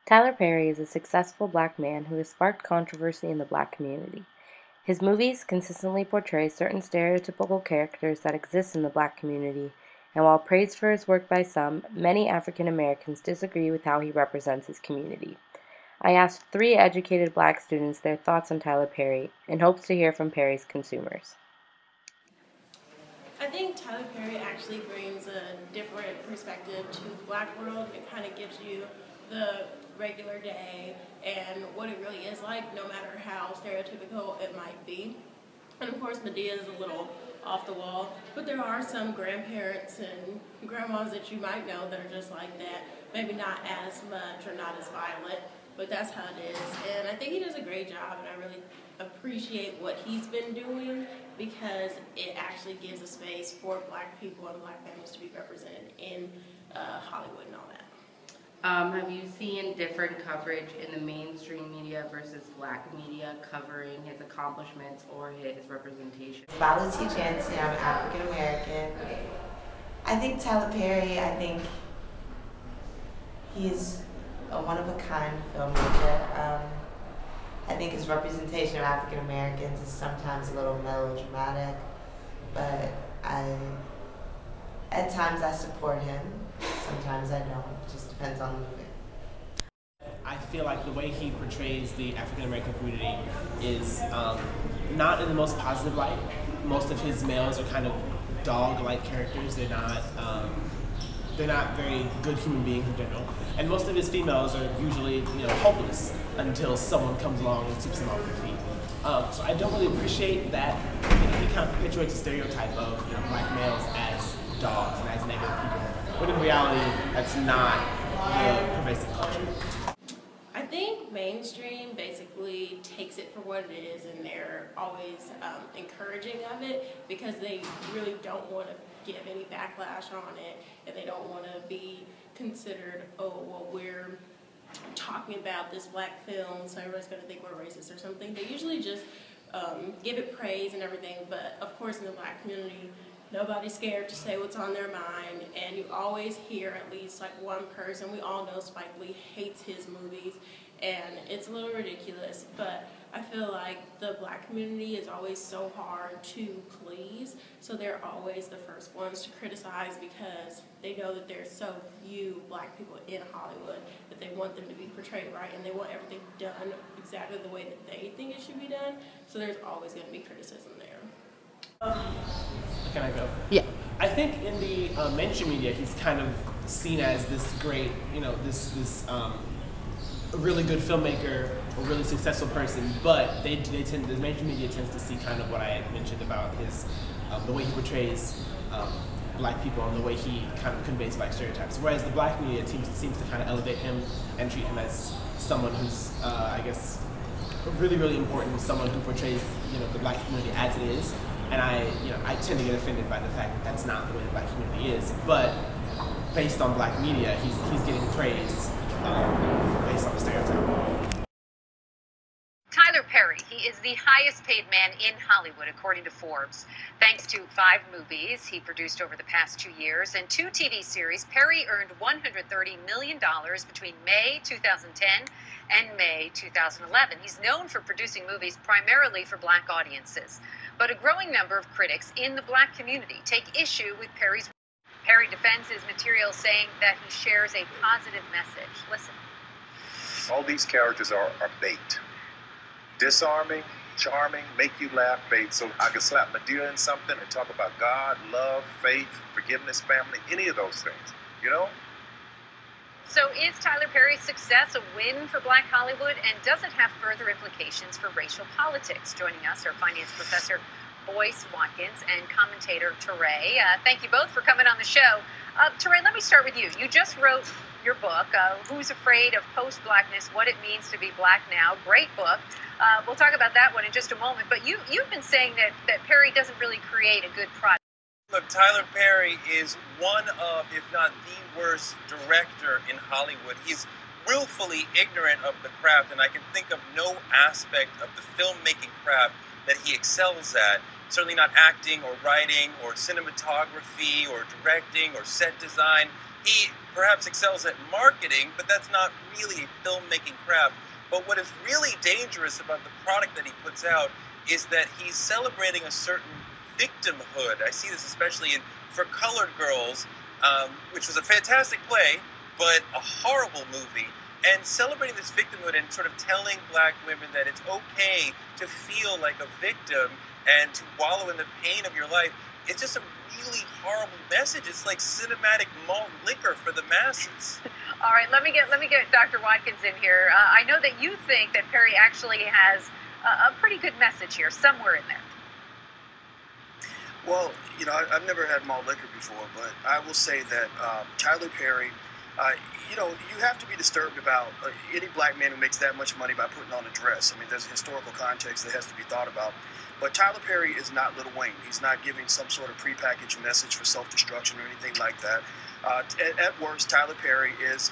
Tyler Perry is a successful black man who has sparked controversy in the black community. His movies consistently portray certain stereotypical characters that exist in the black community, and while praised for his work by some, many African Americans disagree with how he represents his community. I asked 3 educated black students their thoughts on Tyler Perry in hopes to hear from Perry's consumers. I think Tyler Perry actually brings a different perspective to the black world. It kind of gives you the regular day and what it really is like, no matter how stereotypical it might be. And of course, Medea is a little off the wall, but there are some grandparents and grandmas that you might know that are just like that. Maybe not as much or not as violent, but that's how it is. And I think he does a great job, and I really appreciate what he's been doing because it actually gives a space for black people and black families to be represented in Hollywood and all that. Have you seen different coverage in the mainstream media versus black media covering his accomplishments or his representation? Baluti Jansen, I'm African American. I think Tyler Perry, he's a one-of-a-kind filmmaker. I think his representation of African Americans is sometimes a little melodramatic, but at times I support him, sometimes I don't. It just depends on the movie. I feel like the way he portrays the African American community is not in the most positive light. Most of his males are kind of dog-like characters. They're not very good human beings in general. And most of his females are usually, hopeless until someone comes along and sweeps them off their feet. So I don't really appreciate that. He kind of perpetuates a stereotype of black males as dogs and as negative people, when in reality, that's not the pervasive culture. I think mainstream basically takes it for what it is, and they're always encouraging of it because they really don't want to give any backlash on it, and they don't want to be considered, oh, well, we're talking about this black film, so everyone's going to think we're racist or something. They usually just give it praise and everything, but of course in the black community, nobody's scared to say what's on their mind, and you always hear at least like one person. We all know Spike Lee hates his movies, and it's a little ridiculous, but I feel like the black community is always so hard to please, so they're always the first ones to criticize because they know that there's so few black people in Hollywood that they want them to be portrayed right, and they want everything done exactly the way that they think it should be done, so there's always going to be criticism there. Can I go? Yeah. I think in the mainstream media, he's kind of seen as this great, this really good filmmaker, a really successful person. But the mainstream media tends to see kind of what I had mentioned about his, the way he portrays black people and the way he kind of conveys black stereotypes. Whereas the black media seems to kind of elevate him and treat him as someone who's, I guess, really, really important, someone who portrays, the black community as it is. And I tend to get offended by the fact that that's not the way the black community is. But based on black media, he's getting praised based on the stereotype. Tyler Perry, he is the highest paid man in Hollywood, according to Forbes. Thanks to 5 movies he produced over the past 2 years and 2 TV series, Perry earned $130 million between May 2010 and May 2011. He's known for producing movies primarily for black audiences, but a growing number of critics in the black community take issue with Perry's work. Perry defends his material, saying that he shares a positive message. Listen. All these characters are bait. Disarming, charming, make you laugh bait. So I can slap Medea in something and talk about God, love, faith, forgiveness, family, any of those things, So is Tyler Perry's success a win for black Hollywood, and does it have further implications for racial politics? Joining us are finance professor Boyce Watkins and commentator Teray. Thank you both for coming on the show. Teray, let me start with you. You just wrote your book, Who's Afraid of Post-Blackness, What It Means to Be Black Now. Great book. We'll talk about that one in just a moment. But you've been saying that Perry doesn't really create a good product. Look, Tyler Perry is one of, if not the worst director in Hollywood. He's willfully ignorant of the craft, and I can think of no aspect of the filmmaking craft that he excels at. Certainly not acting or writing or cinematography or directing or set design. He perhaps excels at marketing, but that's not really a filmmaking craft. But what is really dangerous about the product that he puts out is that he's celebrating a certain victimhood. I see this especially in For Colored Girls, which was a fantastic play, but a horrible movie. And celebrating this victimhood and sort of telling black women that it's okay to feel like a victim and to wallow in the pain of your life. It's just a really horrible message. It's like cinematic malt liquor for the masses. All right, let me get Dr. Watkins in here. I know that you think that Perry actually has a pretty good message here, somewhere in there. Well, I've never had malt liquor before, but I will say that Tyler Perry, you have to be disturbed about any black man who makes that much money by putting on a dress. I mean, there's a historical context that has to be thought about. But Tyler Perry is not Lil Wayne. He's not giving some sort of prepackaged message for self-destruction or anything like that. At worst, Tyler Perry is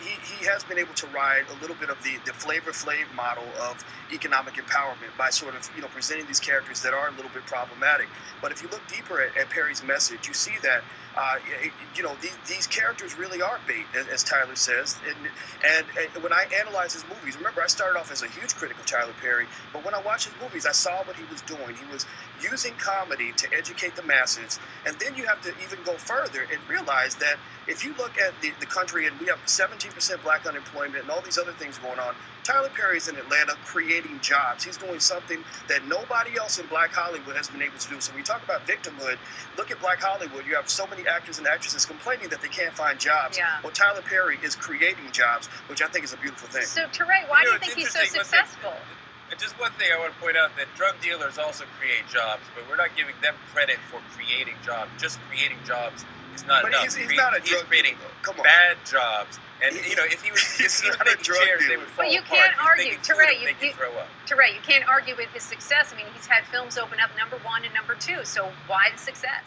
he has been able to ride a little bit of the Flavor Flav model of economic empowerment by sort of presenting these characters that are a little bit problematic. But if you look deeper at Perry's message, you see that these characters really are bait, as Tyler says. And when I analyze his movies, remember I started off as a huge critic of Tyler Perry, but when I watched his movies, I saw what he was doing. He was using comedy to educate the masses, and then you have to even go further and realize that if you look at the country, and we have 17% black unemployment and all these other things going on, Tyler Perry's in Atlanta creating jobs. He's doing something that nobody else in black Hollywood has been able to do. So when you talk about victimhood, look at black Hollywood. You have so many actors and actresses complaining that they can't find jobs. Yeah. Well, Tyler Perry is creating jobs, which I think is a beautiful thing. So, Teray, why do you think he's so successful? Just one thing I want to point out, that drug dealers also create jobs, but we're not giving them credit for creating jobs. Just creating jobs is not enough. He's not a drug creating dealer. Come on. bad jobs. And, if he was making chairs, they would fall But you apart. can't argue. Teray, you you can't argue with his success. I mean, he's had films open up #1 and #2, so why the success?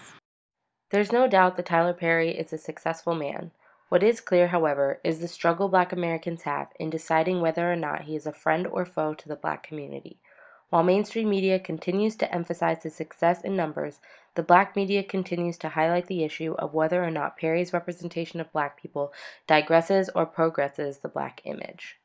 There's no doubt that Tyler Perry is a successful man. What is clear, however, is the struggle black Americans have in deciding whether or not he is a friend or foe to the black community. While mainstream media continues to emphasize his success in numbers, the black media continues to highlight the issue of whether or not Perry's representation of black people digresses or progresses the black image.